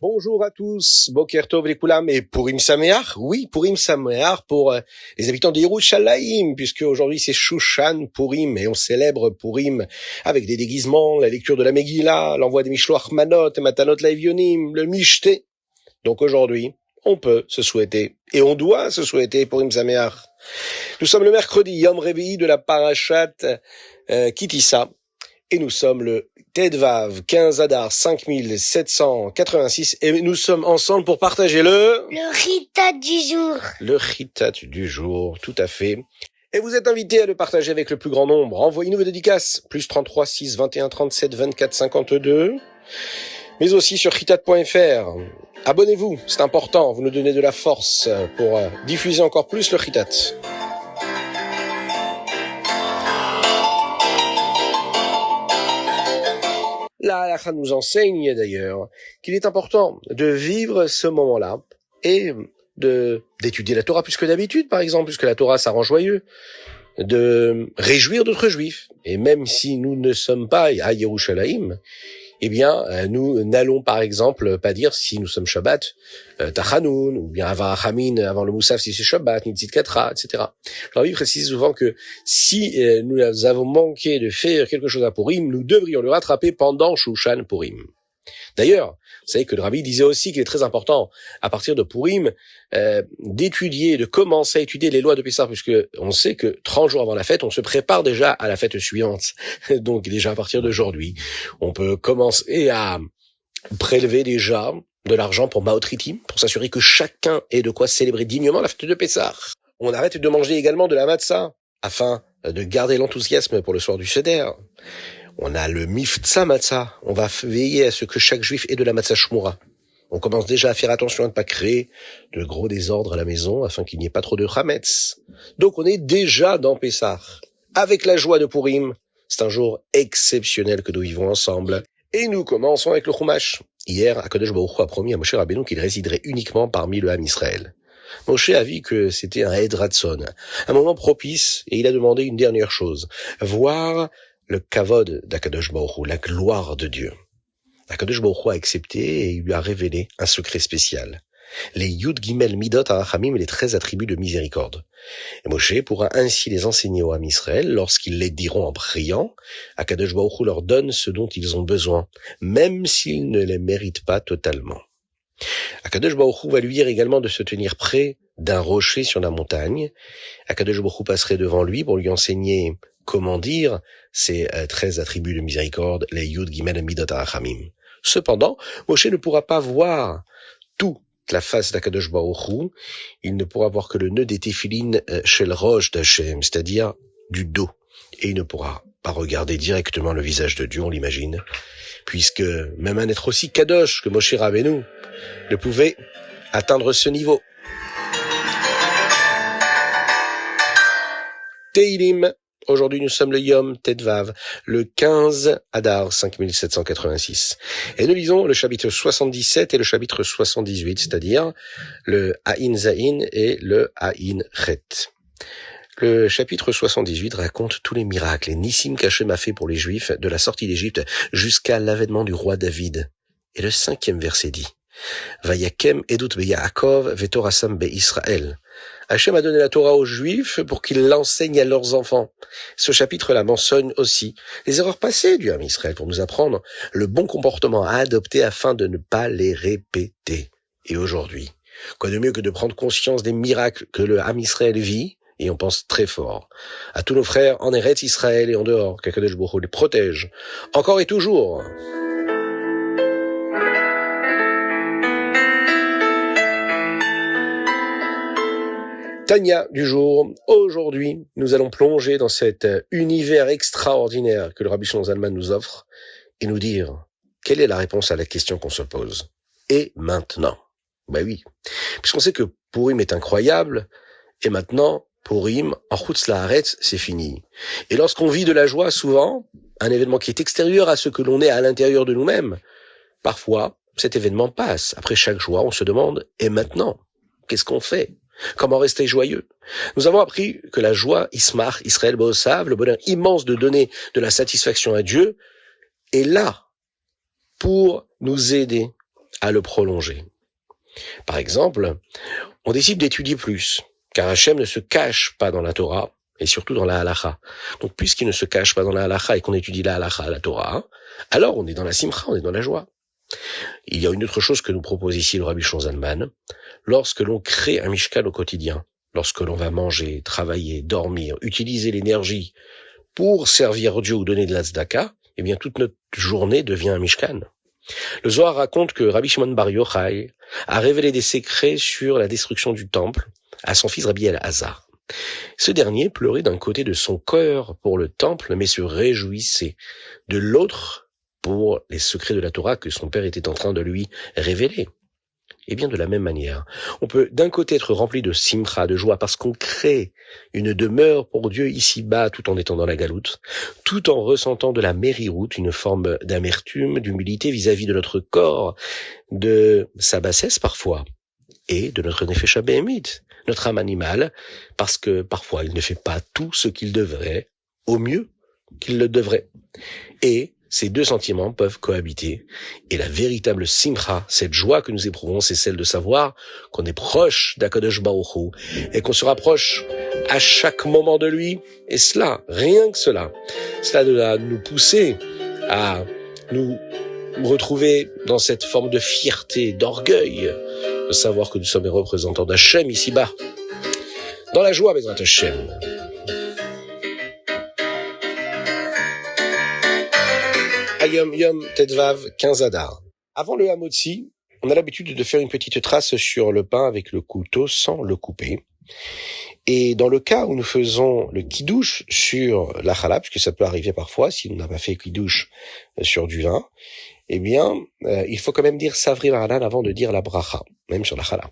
Bonjour à tous, Boker Tov les Koulam et Purim Sameach. Oui, Purim Sameach pour les habitants de Yerushalayim, puisque aujourd'hui c'est Shushan Purim et on célèbre Purim avec des déguisements, la lecture de la Megillah, l'envoi des Mishloach Manot et Matanot Laevionim, le Mishté. Donc aujourd'hui, on peut se souhaiter et on doit se souhaiter Purim Sameach. Nous sommes le mercredi Yom Revi'i de la Parashat Kitissa. Et nous sommes le Tedvav 15 Adar 5786 et nous sommes ensemble pour partager le Chitat du jour. Le Chitat du jour, tout à fait. Et vous êtes invités à le partager avec le plus grand nombre. Envoyez-nous vos dédicaces, plus 33 6 21 37 24 52, mais aussi sur chitat.fr. Abonnez-vous, c'est important, vous nous donnez de la force pour diffuser encore plus le Chitat. La halakha nous enseigne d'ailleurs qu'il est important de vivre ce moment-là et d'étudier la Torah plus que d'habitude, par exemple, puisque la Torah ça rend joyeux, de réjouir d'autres juifs. Et même si nous ne sommes pas à Yerushalayim, eh bien, nous n'allons par exemple pas dire si nous sommes Shabbat, Tachanoun, ou bien avant Hamin, avant le Moussaf si c'est Shabbat, Nitzit Katra, etc. Rabbi précise souvent que si nous avons manqué de faire quelque chose à Purim, nous devrions le rattraper pendant Shushan Purim. D'ailleurs, vous savez que le Rabbi disait aussi qu'il est très important, à partir de Purim, d'étudier, de commencer à étudier les lois de Pessah, puisque on sait que 30 jours avant la fête, on se prépare déjà à la fête suivante. Donc déjà à partir d'aujourd'hui, on peut commencer à prélever déjà de l'argent pour Maotritim, pour s'assurer que chacun ait de quoi célébrer dignement la fête de Pessah. On arrête de manger également de la matzah, afin de garder l'enthousiasme pour le soir du Seder. On a le Miftzah Matzah. On va veiller à ce que chaque juif ait de la Matzah Shmura. On commence déjà à faire attention à ne pas créer de gros désordres à la maison afin qu'il n'y ait pas trop de Chametz. Donc on est déjà dans Pessah. Avec la joie de Purim, c'est un jour exceptionnel que nous vivons ensemble. Et nous commençons avec le Chumash. Hier, HaKadosh Baruch Hu a promis à Moshe Rabbeinu qu'il résiderait uniquement parmi le Ham Israël. Moshe a vu que c'était un Ed Ratson, un moment propice, et il a demandé une dernière chose, voir le kavod d'Akadosh Baruch Hu, la gloire de Dieu. Akadosh Baruch Hu a accepté et il lui a révélé un secret spécial. Les Yud Gimel Midot HaRachamim, les 13 attributs de miséricorde. Et Moshe pourra ainsi les enseigner au Ham Israël lorsqu'ils les diront en priant. Akadosh Baruch Hu leur donne ce dont ils ont besoin, même s'ils ne les méritent pas totalement. Akadosh Baruch Hu va lui dire également de se tenir près d'un rocher sur la montagne. Akadosh Baruch Hu passerait devant lui pour lui enseigner comment dire ces 13 attributs de miséricorde, les Yud Gimel Midot HaRachamim. Cependant, Moshe ne pourra pas voir toute la face d'Akadosh Baruch Hu. Il ne pourra voir que le nœud des téphilines Shel Rosh d'Hashem, c'est-à-dire du dos. Et il ne pourra pas regarder directement le visage de Dieu, on l'imagine, puisque même un être aussi kadosh que Moshe Rabbeinu ne pouvait atteindre ce niveau. Teilim. Aujourd'hui, nous sommes le Yom Tedvav, le 15 Adar 5786. Et nous lisons le chapitre 77 et le chapitre 78, c'est-à-dire le Aïn Zaïn et le Aïn Chet. Le chapitre 78 raconte tous les miracles et Nissim qu'Hachem a fait pour les Juifs de la sortie d'Égypte jusqu'à l'avènement du roi David. Et le 5e verset dit Vayakem edut beYaakov vetorasam beIsraël. Hachem a donné la Torah aux Juifs pour qu'ils l'enseignent à leurs enfants. Ce chapitre-là mentionne aussi les erreurs passées du Ham Israël pour nous apprendre le bon comportement à adopter afin de ne pas les répéter. Et aujourd'hui, quoi de mieux que de prendre conscience des miracles que le Ham Israël vit, et on pense très fort à tous nos frères en Eretz Israël et en dehors, qu'Akadosh Baruch Hu les protège, encore et toujours. Tania du jour. Aujourd'hui, nous allons plonger dans cet univers extraordinaire que le Rabbi Shlomo Zalman nous offre et nous dire quelle est la réponse à la question qu'on se pose. Et maintenant? Ben oui, puisqu'on sait que Purim est incroyable, et maintenant, Purim, en Chutz La'aretz, c'est fini. Et lorsqu'on vit de la joie, souvent, un événement qui est extérieur à ce que l'on est à l'intérieur de nous-mêmes, parfois, cet événement passe. Après chaque joie, on se demande, et maintenant? Qu'est-ce qu'on fait? Comment rester joyeux? Nous avons appris que la joie, Ismach, Israël Bosav, le bonheur immense de donner de la satisfaction à Dieu, est là pour nous aider à le prolonger. Par exemple, on décide d'étudier plus, car Hachem ne se cache pas dans la Torah, et surtout dans la Halacha. Donc, puisqu'il ne se cache pas dans la Halacha et qu'on étudie la Halacha, la Torah, alors on est dans la simcha, on est dans la joie. Il y a une autre chose que nous propose ici le Rabbi Zalman. Lorsque l'on crée un mishkan au quotidien, lorsque l'on va manger, travailler, dormir, utiliser l'énergie pour servir Dieu ou donner de la tzedaka, eh bien, toute notre journée devient un mishkan. Le Zohar raconte que Rabbi Shimon Bar Yochai a révélé des secrets sur la destruction du temple à son fils Rabbi Elazar. Ce dernier pleurait d'un côté de son cœur pour le temple, mais se réjouissait de l'autre pour les secrets de la Torah que son père était en train de lui révéler. Et bien de la même manière, on peut d'un côté être rempli de simcha, de joie, parce qu'on crée une demeure pour Dieu ici-bas tout en étant dans la galoute, tout en ressentant de la mériroute, une forme d'amertume, d'humilité vis-à-vis de notre corps, de sa bassesse parfois, et de notre nefesh habehemit, notre âme animale, parce que parfois il ne fait pas tout ce qu'il devrait, au mieux qu'il le devrait. Et ces deux sentiments peuvent cohabiter. Et la véritable simcha, cette joie que nous éprouvons, c'est celle de savoir qu'on est proche d'Akadosh Baruch Hu et qu'on se rapproche à chaque moment de lui. Et cela, rien que cela doit nous pousser à nous retrouver dans cette forme de fierté, d'orgueil, de savoir que nous sommes les représentants d'Hachem ici-bas. Dans la joie, Bezrat Hachem. Ayom Yom Tetvav 15 Adar. Avant le Hamotzi, on a l'habitude de faire une petite trace sur le pain avec le couteau sans le couper. Et dans le cas où nous faisons le kidouche sur la challah, puisque ça peut arriver parfois si on n'a pas fait kidouche sur du vin, eh bien, il faut quand même dire Savri Maranan avant de dire la bracha, même sur la challah.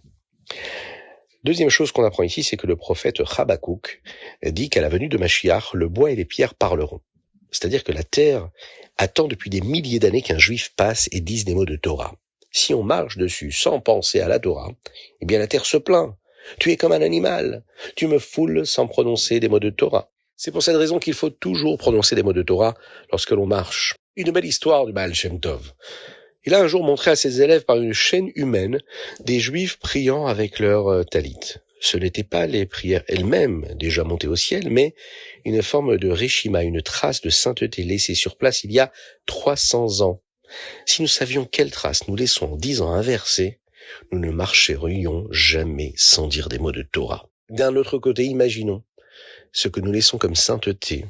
Deuxième chose qu'on apprend ici, c'est que le prophète Habakouk dit qu'à la venue de Mashiach, le bois et les pierres parleront. C'est-à-dire que la terre attend depuis des milliers d'années qu'un juif passe et dise des mots de Torah. Si on marche dessus sans penser à la Torah, eh bien la terre se plaint. Tu es comme un animal. Tu me foules sans prononcer des mots de Torah. C'est pour cette raison qu'il faut toujours prononcer des mots de Torah lorsque l'on marche. Une belle histoire du Baal Shem Tov. Il a un jour montré à ses élèves par une chaîne humaine des juifs priant avec leur talit. Ce n'étaient pas les prières elles-mêmes déjà montées au ciel, mais une forme de réchima, une trace de sainteté laissée sur place il y a 300 ans. Si nous savions quelle trace nous laissons en disant un verset, nous ne marcherions jamais sans dire des mots de Torah. D'un autre côté, imaginons ce que nous laissons comme sainteté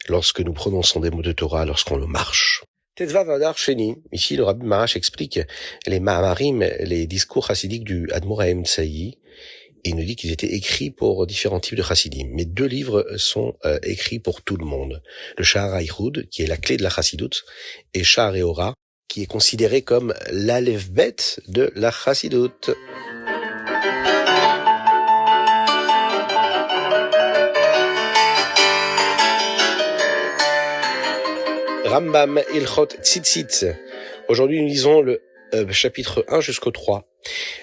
lorsque nous prononçons des mots de Torah, lorsqu'on le marche. Tetvav Adar Sheni. Ici, le Rabbi Marash explique les Mahamarim, les discours chassidiques du Admor Haem Tsaï. Et il nous dit qu'ils étaient écrits pour différents types de chassidim. Mais 2 livres sont écrits pour tout le monde. Le Sha'ar HaYichud, qui est la clé de la chassidoute, et Sha'ar HaOra, qui est considéré comme l'Aleph-Bet de la chassidoute. Rambam Ilchot Tzitzit. Aujourd'hui, nous lisons le chapitre 1 jusqu'au 3.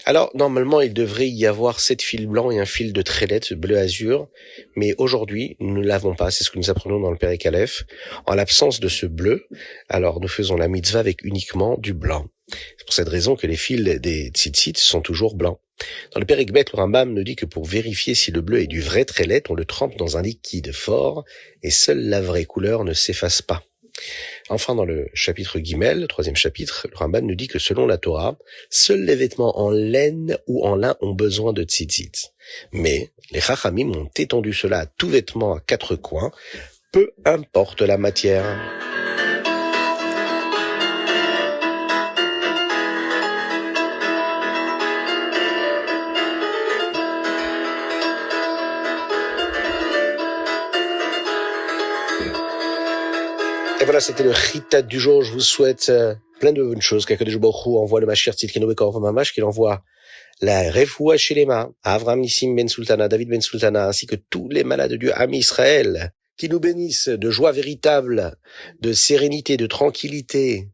Alors, normalement, il devrait y avoir 7 fils blancs et un fil de trélette bleu azur, mais aujourd'hui, nous ne l'avons pas, c'est ce que nous apprenons dans le Pérek Aleph. En l'absence de ce bleu, alors nous faisons la mitzvah avec uniquement du blanc. C'est pour cette raison que les fils des tzitzit sont toujours blancs. Dans le Pérek Bet, le Rambam nous dit que pour vérifier si le bleu est du vrai trélette, on le trempe dans un liquide fort, et seule la vraie couleur ne s'efface pas. Enfin, dans le chapitre Gimel, le 3e chapitre, le Rambam nous dit que selon la Torah, seuls les vêtements en laine ou en lin ont besoin de tzitzit. Mais les Chachamim ont étendu cela à tout vêtement à 4 coins, peu importe la matière. Et voilà, c'était le Chitat du jour. Je vous souhaite plein de bonnes choses. Qu'Akadosh Baruch Hu envoie le Mashiach Tzidkenu Bekor Mamash, qu'il envoie la Refoua Shelema à Avram Nissim Ben Sultana, David Ben Sultana, ainsi que tous les malades de Dieu, Ami Israël, qui nous bénissent de joie véritable, de sérénité, de tranquillité,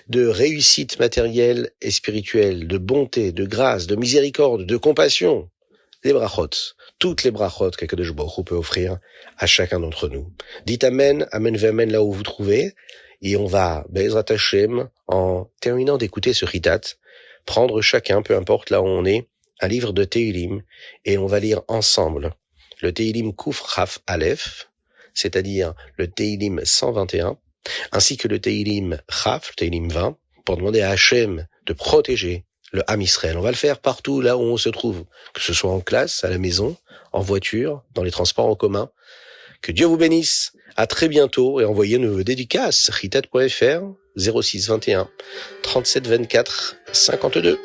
de réussite matérielle et spirituelle, de bonté, de grâce, de miséricorde, de compassion. Les brachot, toutes les brachot qu'Akadosh Baruch Hu peut offrir à chacun d'entre nous. Dites Amen, Amen Ve'Amen là où vous trouvez, Et on va, Bezrat Hashem, en terminant d'écouter ce Ritat, prendre chacun, peu importe là où on est, un livre de Tehillim, et on va lire ensemble le Tehillim Kuf Chaf Aleph, c'est-à-dire le Tehillim 121, ainsi que le Tehillim Chaf, le Tehillim 20, pour demander à Hashem de protéger le Ham Israël. On va le faire partout là où on se trouve, que ce soit en classe, à la maison, en voiture, dans les transports en commun. Que Dieu vous bénisse. À très bientôt et envoyez nos dédicaces. ritat.fr 06 21 37 24 52.